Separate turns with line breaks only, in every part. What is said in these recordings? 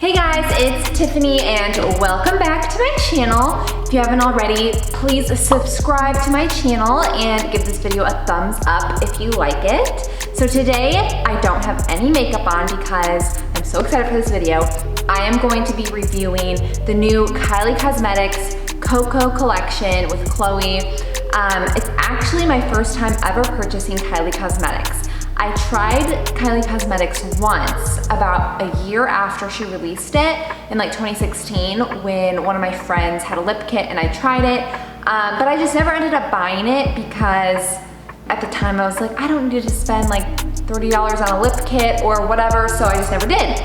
Hey guys, it's Tiffany and welcome back to my channel. If you haven't already, please subscribe to my channel and give this video a thumbs up if you like it. So today, I don't have any makeup on because I'm so excited for this video. I am going to be reviewing the new Kylie Cosmetics Koko collection with Khloe. It's actually my first time ever purchasing Kylie Cosmetics. I tried Kylie Cosmetics once, about a year after she released it in like 2016 when one of my friends had a lip kit and I tried it, but I just never ended up buying it because at the time I was like, I don't need to spend like $30 on a lip kit or whatever, so I just never did.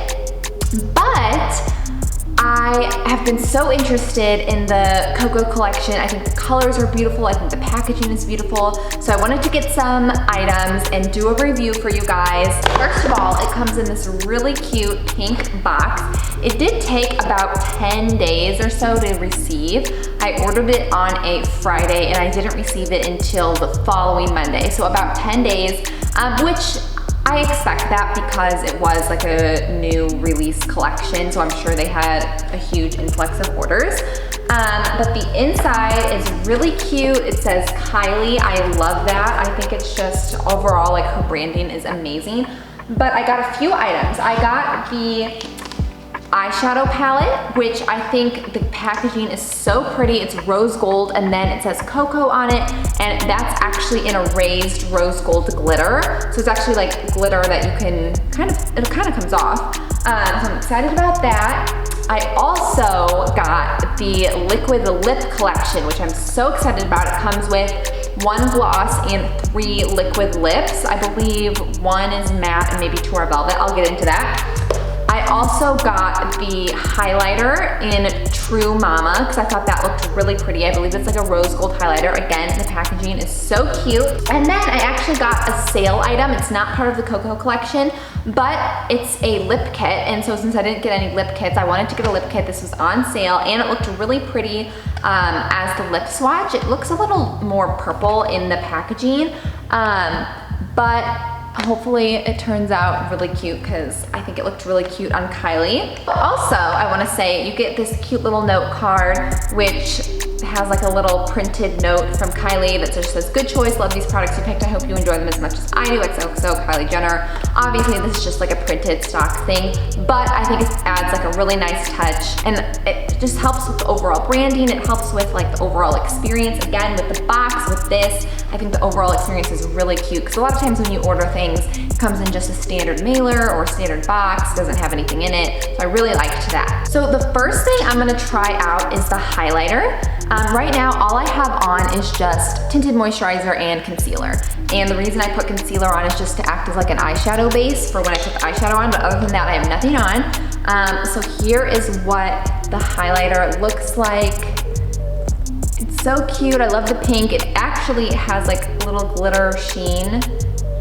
But I have been so interested in the Koko collection. I think the colors are beautiful. I think the packaging is beautiful. So I wanted to get some items and do a review for you guys. First of all, it comes in this really cute pink box. It did take about 10 days or so to receive. I ordered it on a Friday and I didn't receive it until the following Monday. So about 10 days, which I expect that because it was like a new release collection, so I'm sure they had a huge influx of orders. But the inside is really cute. It says Kylie. I love that. I think it's just overall, like, her branding is amazing. But I got a few items. I got the eyeshadow palette, which I think the packaging is so pretty. It's rose gold and then it says Koko on it, and that's actually in a raised rose gold glitter. So it's actually like glitter that you can it kind of comes off. So I'm excited about that. I also got the liquid lip collection, which I'm so excited about. It comes with 1 gloss and 3 liquid lips. I believe 1 is matte and maybe 2 are velvet. I'll get into that. I also got the highlighter in True Mama because I thought that looked really pretty. I believe it's like a rose gold highlighter. Again, the packaging is so cute. And then I actually got a sale item. It's not part of the Koko collection, but it's a lip kit. And so since I didn't get any lip kits, I wanted to get a lip kit. This was on sale and it looked really pretty as the lip swatch. It looks a little more purple in the packaging, but hopefully it turns out really cute because I think it looked really cute on Kylie. Also, I want to say you get this cute little note card which has like a little printed note from Kylie that just says, "Good choice, love these products you picked. I hope you enjoy them as much as I do. XOXO, Kylie Jenner." Obviously this is just like a printed stock thing, but I think it adds like a really nice touch and it just helps with the overall branding. It helps with like the overall experience. Again, with the box, with this, I think the overall experience is really cute because a lot of times when you order things, it comes in just a standard mailer or a standard box, doesn't have anything in it. So I really liked that. So the first thing I'm gonna try out is the highlighter. Right now, all I have on is just tinted moisturizer and concealer. And the reason I put concealer on is just to act as like an eyeshadow base for when I put the eyeshadow on, but other than that, I have nothing on. So here is what the highlighter looks like. It's so cute. I love the pink. It actually has like little glitter sheen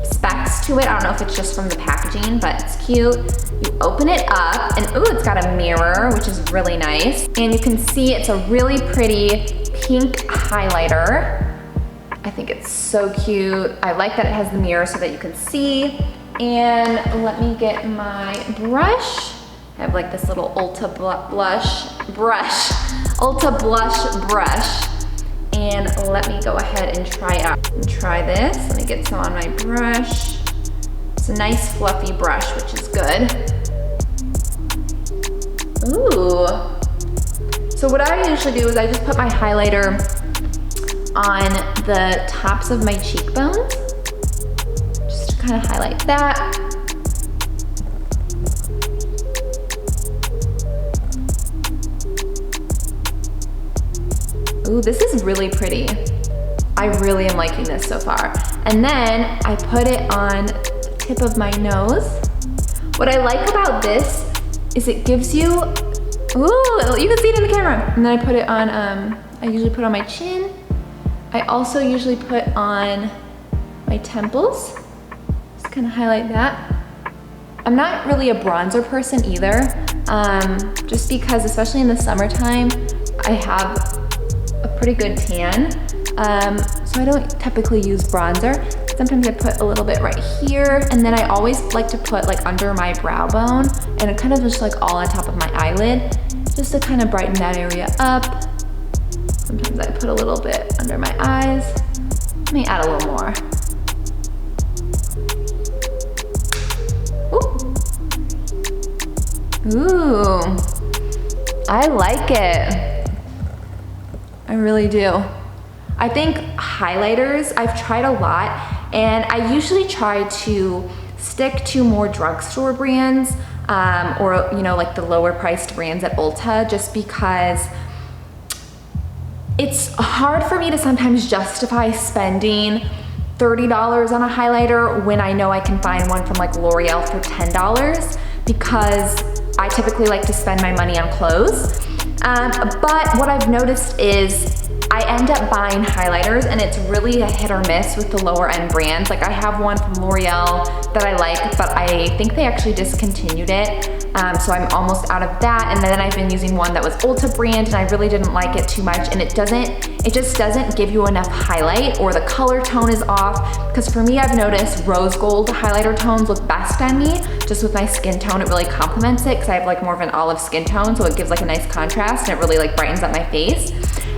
specks to it. I don't know if it's just from the packaging, but it's cute. You open it up and ooh, it's got a mirror, which is really nice. And you can see it's a really pretty pink highlighter. I think it's so cute. I like that it has the mirror so that you can see. And let me get my brush. I have like this little Ulta blush brush. And let me go ahead and try it out. Try this. Let me get some on my brush. It's a nice fluffy brush, which is good. Ooh. So what I usually do is I just put my highlighter on the tops of my cheekbones, just to kind of highlight that. Ooh, this is really pretty. I really am liking this so far. And then I put it on the tip of my nose. What I like about this is it gives you, ooh, you can see it in the camera. And then I put it on, I usually put on my chin. I also usually put on my temples. Just kind of highlight that. I'm not really a bronzer person either, just because, especially in the summertime, I have a pretty good tan, so I don't typically use bronzer. Sometimes I put a little bit right here, and then I always like to put like under my brow bone, and it kind of just like all on top of my eyelid, just to kind of brighten that area up. Sometimes I put a little bit under my eyes. Let me add a little more. Ooh, I like it. I really do. I think highlighters, I've tried a lot, and I usually try to stick to more drugstore brands, or you know, like the lower priced brands at Ulta, just because it's hard for me to sometimes justify spending $30 on a highlighter when I know I can find one from like L'Oreal for $10, because I typically like to spend my money on clothes. But what I've noticed is I end up buying highlighters, and it's really a hit or miss with the lower end brands. Like I have one from L'Oreal that I like, but I think they actually discontinued it. So I'm almost out of that. And then I've been using one that was Ulta brand, and I really didn't like it too much. And it just doesn't give you enough highlight, or the color tone is off. Because for me, I've noticed rose gold highlighter tones look best on me. Just with my skin tone, it really complements it, because I have like more of an olive skin tone, so it gives like a nice contrast, and it really like brightens up my face.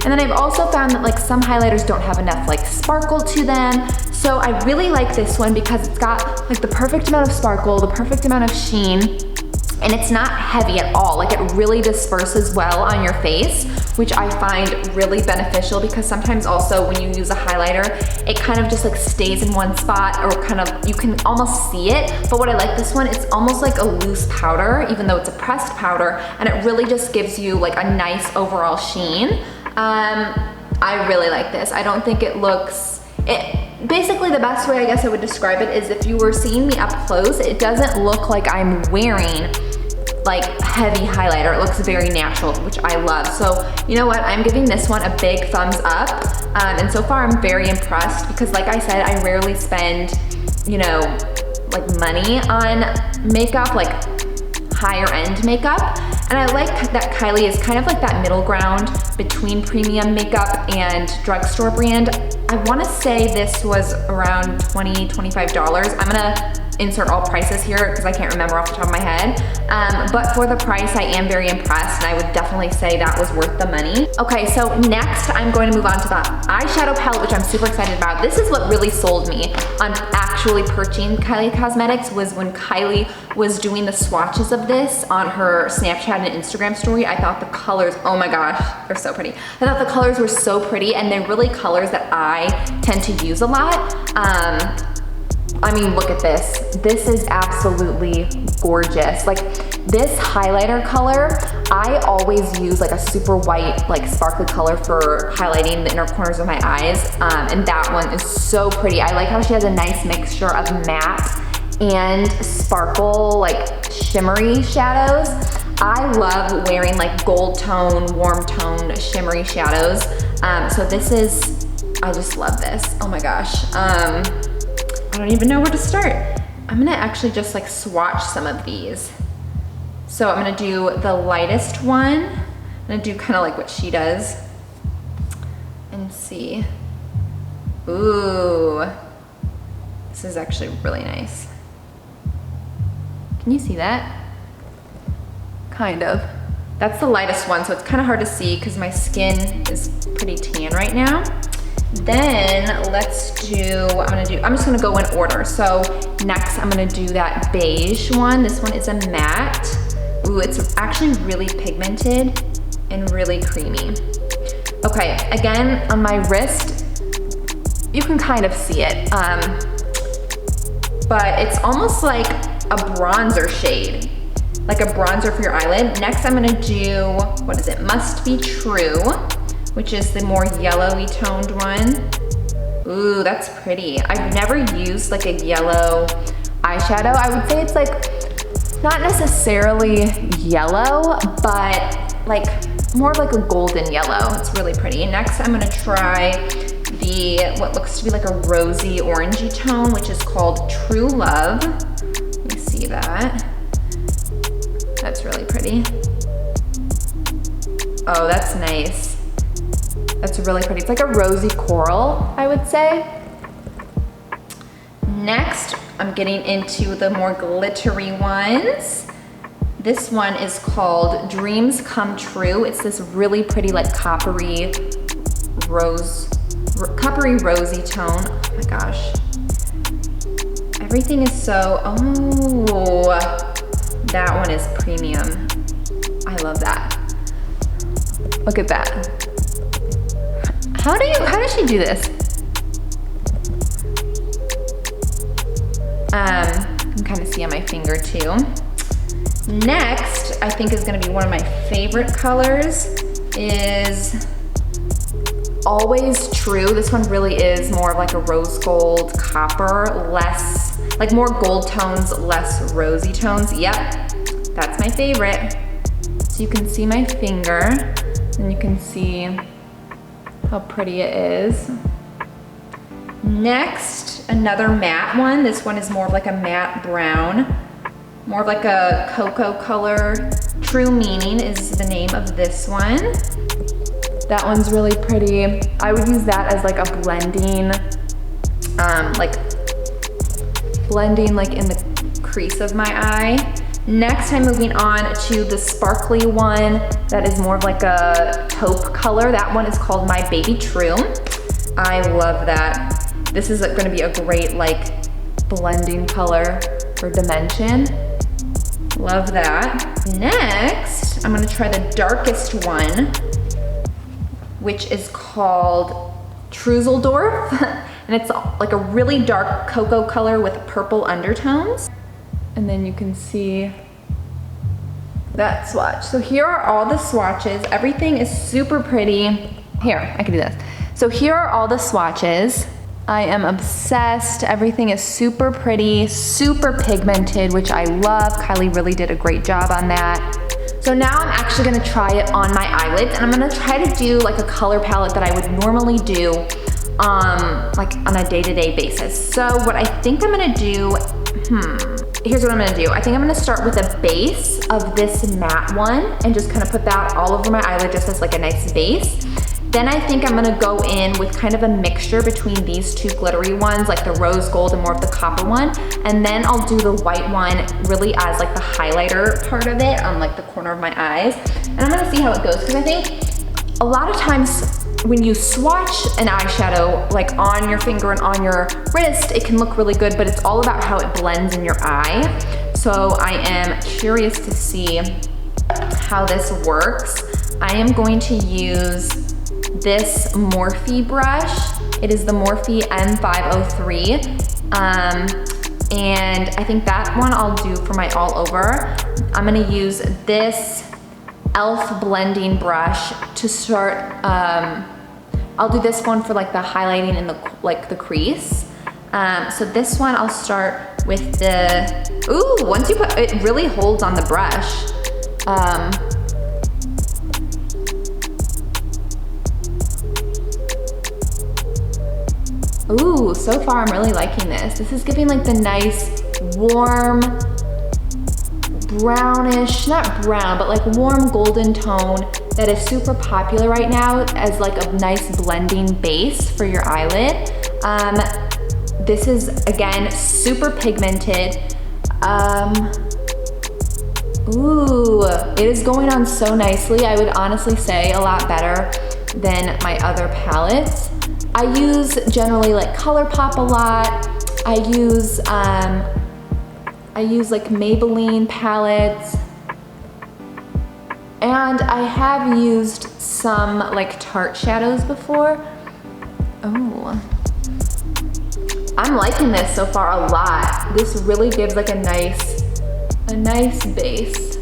And then I've also found that like some highlighters don't have enough like sparkle to them. So I really like this one because it's got like the perfect amount of sparkle, the perfect amount of sheen, and it's not heavy at all. Like it really disperses well on your face, which I find really beneficial, because sometimes also when you use a highlighter, it kind of just like stays in one spot, or kind of, you can almost see it. But what I like this one, it's almost like a loose powder, even though it's a pressed powder, and it really just gives you like a nice overall sheen. I really like this. I don't think it looks, basically the best way I guess I would describe it is if you were seeing me up close, it doesn't look like I'm wearing like heavy highlighter. It looks very natural, which I love. So you know what, I'm giving this one a big thumbs up. And so far I'm very impressed, because like I said, I rarely spend, you know, like money on makeup, like higher end makeup. And I like that Kylie is kind of like that middle ground between premium makeup and drugstore brand. I wanna say this was around $20, $25. I'm gonna insert all prices here because I can't remember off the top of my head. But for the price, I am very impressed, and I would definitely say that was worth the money. Okay, so next I'm going to move on to the eyeshadow palette, which I'm super excited about. This is what really sold me on actually purchasing Kylie Cosmetics, was when Kylie was doing the swatches of this on her Snapchat and Instagram story. I thought the colors, oh my gosh, they're so pretty. I thought the colors were so pretty, and they're really colors that I tend to use a lot. I mean, look at this. This is absolutely gorgeous. Like this highlighter color, I always use like a super white, like sparkly color for highlighting the inner corners of my eyes. And that one is so pretty. I like how she has a nice mixture of matte and sparkle, like shimmery shadows. I love wearing like gold tone, warm tone, shimmery shadows. So this is, I just love this. Oh my gosh. I don't even know where to start. I'm gonna actually just like swatch some of these. So I'm gonna do the lightest one. I'm gonna do kind of like what she does and see. Ooh, this is actually really nice. Can you see that? Kind of. That's the lightest one, so it's kind of hard to see because my skin is pretty tan right now. Then let's do, I'm just gonna go in order. So next I'm gonna do that beige one. This one is a matte. Ooh, it's actually really pigmented and really creamy. Okay, again, on my wrist, you can kind of see it. But it's almost like a bronzer shade, like a bronzer for your eyelid. Next I'm gonna do, what is it? Must Be True, which is the more yellowy toned one. Ooh, that's pretty. I've never used like a yellow eyeshadow. I would say it's like, not necessarily yellow, but like more like a golden yellow. It's really pretty. Next, I'm gonna try what looks to be like a rosy orangey tone, which is called True Love. Let me see that. That's really pretty. Oh, that's nice. That's really pretty. It's like a rosy coral, I would say. Next, I'm getting into the more glittery ones. This one is called Dreams Come True. It's this really pretty like coppery rosy tone. Oh my gosh. Everything is so, oh, that one is premium. I love that. Look at that. How does she do this? You can kind of see on my finger too. Next, I think is gonna be one of my favorite colors is Always True. This one really is more of like a rose gold copper, less, like more gold tones, less rosy tones. Yep, that's my favorite. So you can see my finger and you can see how pretty it is. Next, another matte one. This one is more of like a matte brown, more of like a cocoa color. True Meaning is the name of this one. That one's really pretty. I would use that as like a blending, like in the crease of my eye. Next, I'm moving on to the sparkly one that is more of like a taupe color. That one is called My Baby True. I love that. This is gonna be a great like blending color for dimension. Love that. Next, I'm gonna try the darkest one, which is called Truseldorf. And it's like a really dark cocoa color with purple undertones. And then you can see that swatch. So here are all the swatches. Everything is super pretty. Here, I can do this. So here are all the swatches. I am obsessed. Everything is super pretty, super pigmented, which I love. Kylie really did a great job on that. So now I'm actually gonna try it on my eyelids, and I'm gonna try to do like a color palette that I would normally do like on a day-to-day basis. So what I think I'm gonna do, here's what I'm gonna do. I think I'm gonna start with a base of this matte one and just kind of put that all over my eyelid just as like a nice base. Then I think I'm gonna go in with kind of a mixture between these two glittery ones, like the rose gold and more of the copper one. And then I'll do the white one really as like the highlighter part of it on like the corner of my eyes. And I'm gonna see how it goes, because I think a lot of times when you swatch an eyeshadow like on your finger and on your wrist, it can look really good, but it's all about how it blends in your eye. So I am curious to see how this works. I am going to use this Morphe brush. It is the Morphe M503. And I think that one I'll do for my all over. I'm gonna use this e.l.f. blending brush to start, I'll do this one for like the highlighting and the crease. So this one I'll start with the, ooh, once you put, it really holds on the brush. Ooh, so far I'm really liking this. This is giving like the nice, warm, brownish, not brown, but like warm golden tone that is super popular right now as like a nice blending base for your eyelid. This is, again, super pigmented. Ooh, it is going on so nicely. I would honestly say a lot better than my other palettes. I use generally like ColourPop a lot. I use like Maybelline palettes. And I have used some like Tarte shadows before. Oh, I'm liking this so far a lot. This really gives like a nice base.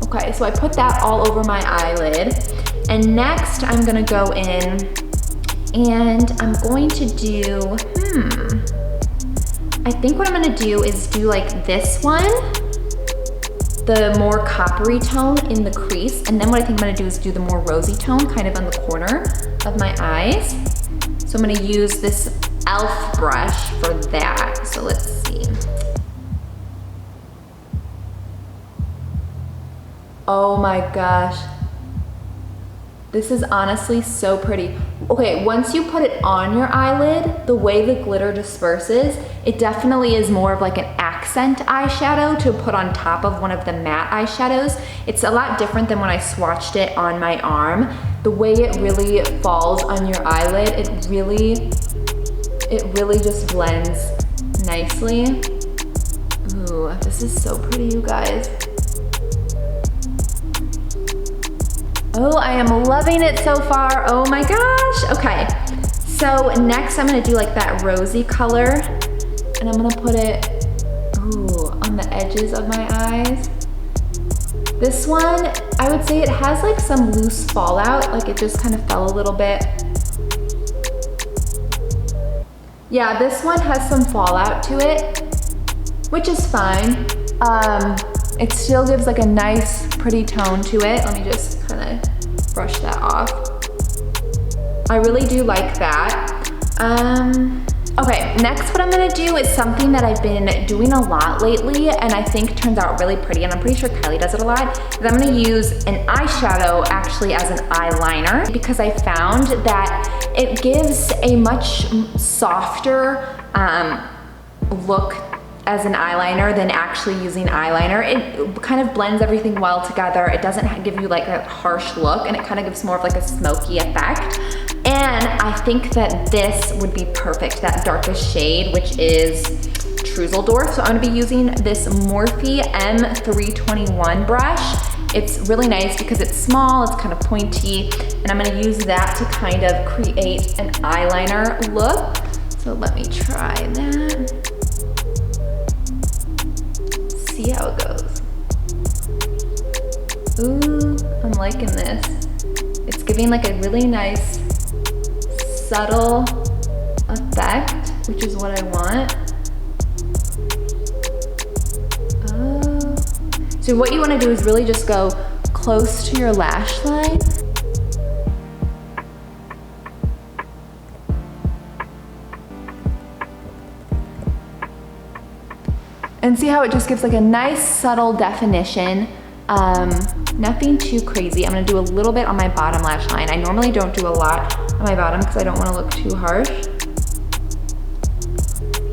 Okay, so I put that all over my eyelid. And next I'm gonna go in and I'm going to do, I think what I'm gonna do is do like this one, the more coppery tone in the crease, and then what I think I'm gonna do is do the more rosy tone kind of on the corner of my eyes. So I'm gonna use this e.l.f. brush for that. So let's see. Oh my gosh. This is honestly so pretty. Okay, once you put it on your eyelid, the way the glitter disperses, it definitely is more of like an accent eyeshadow to put on top of one of the matte eyeshadows. It's a lot different than when I swatched it on my arm. The way it really falls on your eyelid, it really just blends nicely. Ooh, this is so pretty, you guys. Oh, I am loving it so far. Oh my gosh. Okay, so next I'm gonna do like that rosy color, and I'm gonna put it, ooh, on the edges of my eyes. This one, I would say it has like some loose fallout, like it just kind of fell a little bit. Yeah, this one has some fallout to it, which is fine. It still gives like a nice, pretty tone to it. Let me just kind of brush that off. I really do like that. Okay, next what I'm gonna do is something that I've been doing a lot lately and I think turns out really pretty, and I'm pretty sure Kylie does it a lot, is I'm gonna use an eyeshadow actually as an eyeliner, because I found that it gives a much softer look as an eyeliner than actually using eyeliner. It kind of blends everything well together. It doesn't give you like a harsh look, and it kind of gives more of like a smoky effect. And I think that this would be perfect, that darkest shade, which is Trüsseldorf. So I'm gonna be using this Morphe M321 brush. It's really nice because it's small, it's kind of pointy, and I'm gonna use that to kind of create an eyeliner look. So let me try that. See how it goes. Ooh, I'm liking this. It's giving like a really nice, subtle effect, which is what I want. Oh. So what you want to do is really just go close to your lash line. And see how it just gives like a nice subtle definition. Nothing too crazy. I'm gonna do a little bit on my bottom lash line. I normally don't do a lot on my bottom because I don't wanna look too harsh. I'm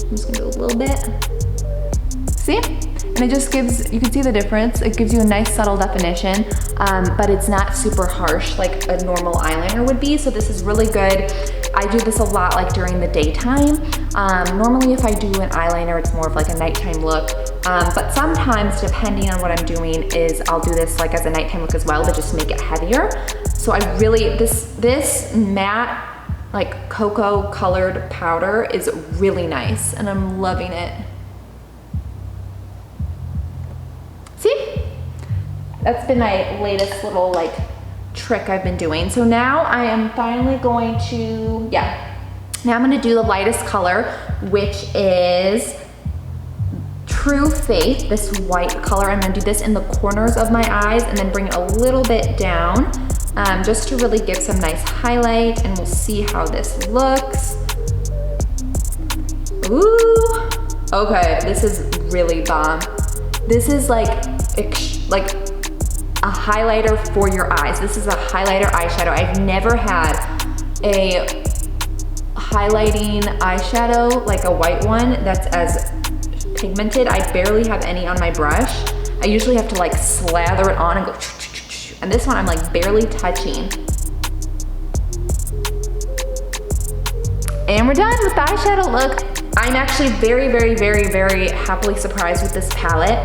just gonna do a little bit. See? And it just gives, you can see the difference. It gives you a nice subtle definition, but it's not super harsh like a normal eyeliner would be. So this is really good. I do this a lot like during the daytime. Normally if I do an eyeliner, it's more of like a nighttime look. But sometimes, depending on what I'm doing, is I'll do this like as a nighttime look as well, but just make it heavier. So I really, this matte, like cocoa colored powder is really nice, and I'm loving it. See? That's been my latest little like trick I've been doing. So now I am finally going to, now I'm gonna do the lightest color, which is True Faith, this white color. I'm gonna do this in the corners of my eyes and then bring it a little bit down, just to really give some nice highlight, and we'll see how this looks. Ooh, okay, this is really bomb. This is like a highlighter for your eyes. This is a highlighter eyeshadow. I've never had a highlighting eyeshadow, like a white one, that's as pigmented. I barely have any on my brush. I usually have to like slather it on and go, and this one I'm like barely touching. And we're done with the eyeshadow look. I'm actually very, very, very, very happily surprised with this palette.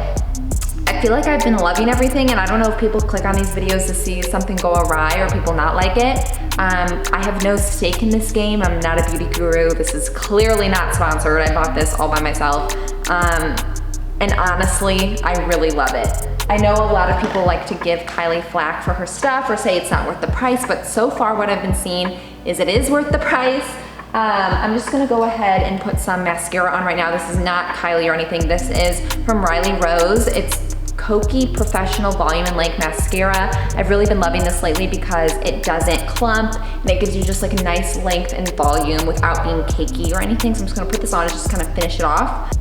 I feel like I've been loving everything, and I don't know if people click on these videos to see something go awry or people not like it. I have no stake in this game. I'm not a beauty guru. This is clearly not sponsored. I bought this all by myself. And honestly, I really love it. I know a lot of people like to give Kylie flack for her stuff or say it's not worth the price, but so far what I've been seeing is it is worth the price. I'm just gonna go ahead and put some mascara on right now. This is not Kylie or anything. This is from Riley Rose. It's Kokie Professional Volume and Length Mascara. I've really been loving this lately because it doesn't clump, and it gives you just like a nice length and volume without being cakey or anything. So I'm just gonna put this on and just kind of finish it off.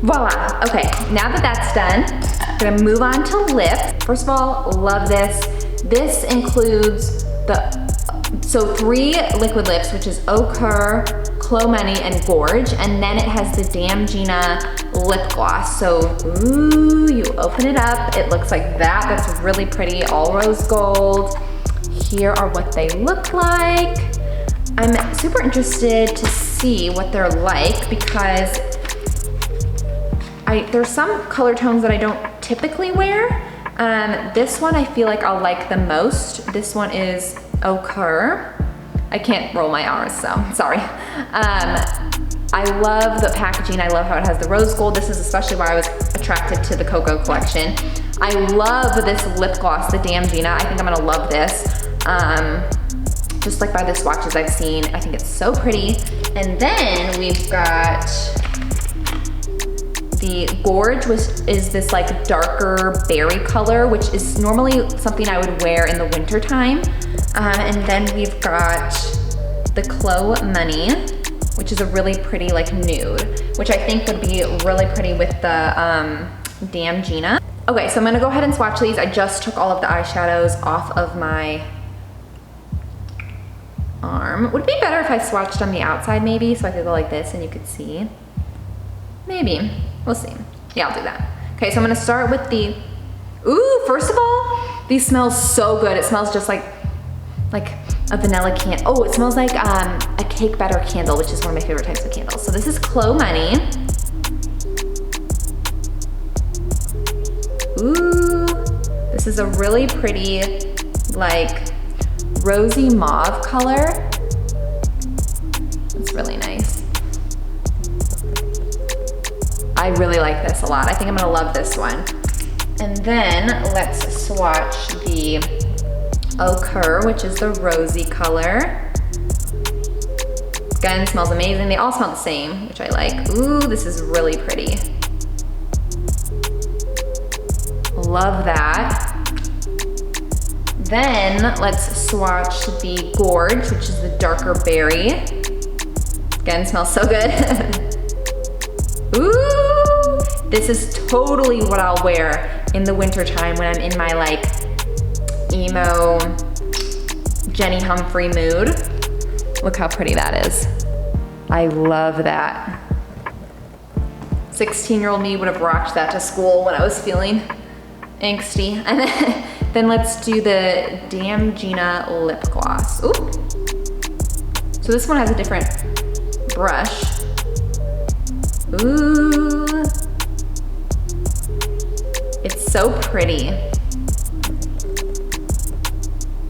Voila, okay, now that that's done, I'm gonna move on to lips. First of all, love this. This includes so 3 liquid lips, which is Ochre, Khloe, and Gorge, and then it has the Damgina lip gloss. So, ooh, you open it up, it looks like that. That's really pretty, all rose gold. Here are what they look like. I'm super interested to see what they're like because there's some color tones that I don't typically wear. This one I feel like I'll like the most. This one is Ochre. I can't roll my R's, so sorry. I love the packaging. I love how it has the rose gold. This is especially why I was attracted to the Koko collection. I love this lip gloss, the Damgina. I think I'm gonna love this. Just like by the swatches I've seen, I think it's so pretty. And then we've got the Gorge, which is this like darker berry color, which is normally something I would wear in the winter time. And then we've got the Khloe Money, which is a really pretty like nude, which I think would be really pretty with the Damgina. Okay, so I'm gonna go ahead and swatch these. I just took all of the eyeshadows off of my arm. Would it be better if I swatched on the outside maybe, so I could go like this and you could see? Maybe, we'll see. Yeah, I'll do that. Okay, so I'm gonna start with the, ooh, first of all, these smell so good. It smells just like a vanilla candle. Oh, it smells like a cake batter candle, which is one of my favorite types of candles. So this is Khloe Money. Ooh, this is a really pretty, like, rosy mauve color. It's really nice. I really like this a lot. I think I'm gonna love this one. And then let's swatch the Ochre, which is the rosy color. Again, smells amazing. They all smell the same, which I like. Ooh, this is really pretty. Love that. Then let's swatch the Gorge, which is the darker berry. Again, smells so good. Ooh, this is totally what I'll wear in the winter time when I'm in my like emo Jenny Humphrey mood. Look how pretty that is. I love that. 16-year-old me would have rocked that to school when I was feeling angsty. And then let's do the Damgina lip gloss. Ooh. So this one has a different brush. Ooh. It's so pretty.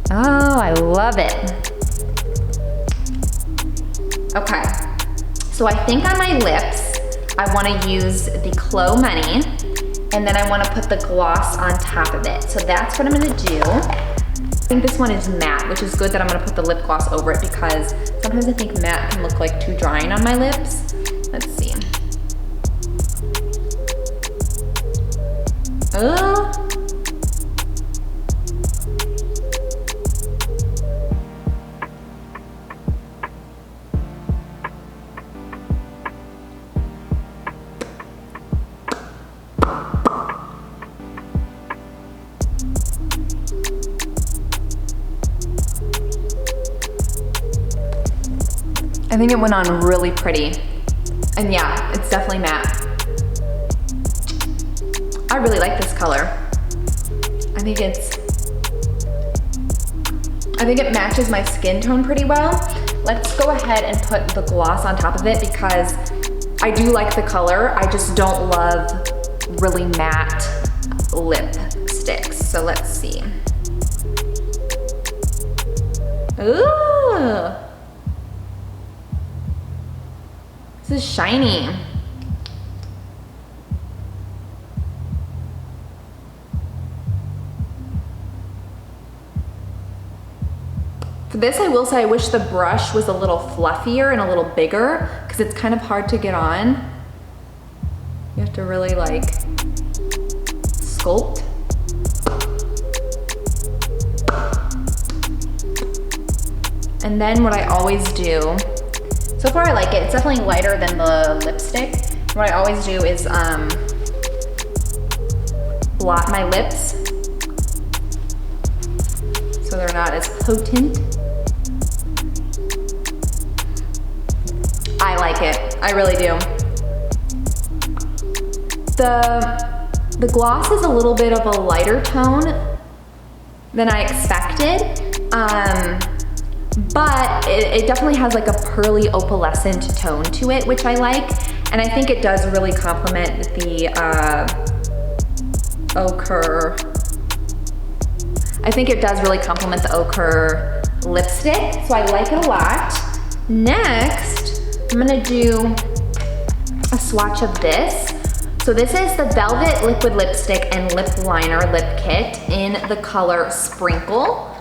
Oh, I love it. Okay, so I think on my lips, I wanna use the Khloe Money, and then I wanna put the gloss on top of it. So that's what I'm gonna do. I think this one is matte, which is good that I'm gonna put the lip gloss over it because sometimes I think matte can look like too drying on my lips. Let's see. Oh. I think it went on really pretty. And yeah, it's definitely matte. I really like this color. I think it matches my skin tone pretty well. Let's go ahead and put the gloss on top of it because I do like the color. I just don't love really matte lipsticks. So let's see. Ooh. This is shiny. For this, I will say I wish the brush was a little fluffier and a little bigger because it's kind of hard to get on. You have to really like sculpt. And then what I always do, so far I like it. It's definitely lighter than the lipstick. What I always do is blot my lips. so they're not as potent. I like it, I really do. The gloss is a little bit of a lighter tone than I expected, but it definitely has like a pearly opalescent tone to it, which I like, and I think it does really complement the ochre. I think it does really complement the ochre lipstick, so I like it a lot. Next, I'm gonna do a swatch of this. So this is the Velvet Liquid Lipstick and Lip Liner Lip Kit in the color Sprinkle.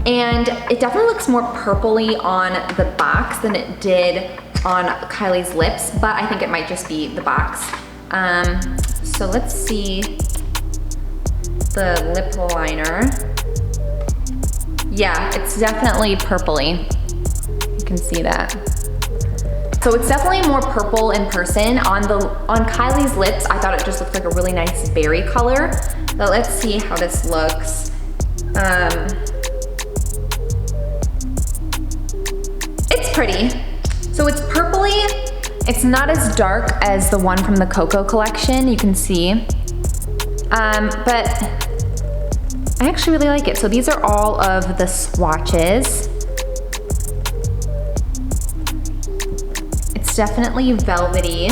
And it definitely looks more purpley on the box than it did on Kylie's lips, but I think it might just be the box. So let's see the lip liner. Yeah, it's definitely purpley. You can see that. So it's definitely more purple in person. On Kylie's lips, I thought it just looked like a really nice berry color. But let's see how this looks. It's pretty. So it's purpley. It's not as dark as the one from the Koko collection, you can see. But I actually really like it. So these are all of the swatches. It's definitely velvety.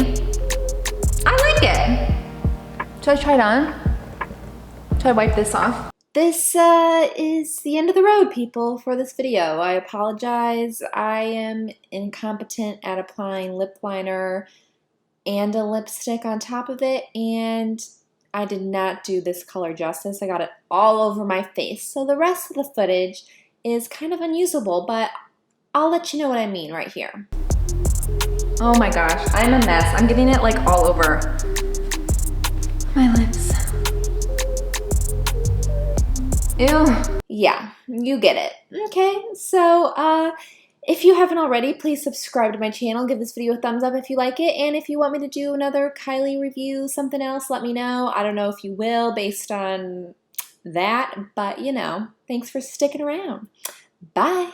I like it. Should I try it on? Should I wipe this off? This is the end of the road, people, for this video. I apologize. I am incompetent at applying lip liner and a lipstick on top of it, and I did not do this color justice. I got it all over my face. So the rest of the footage is kind of unusable, but I'll let you know what I mean right here. Oh my gosh, I'm a mess. I'm getting it like all over my lips. Ew. Yeah, you get it. Okay, so if you haven't already, please subscribe to my channel. Give this video a thumbs up if you like it. And if you want me to do another Kylie review, something else, let me know. I don't know if you will based on that, but you know, thanks for sticking around. Bye.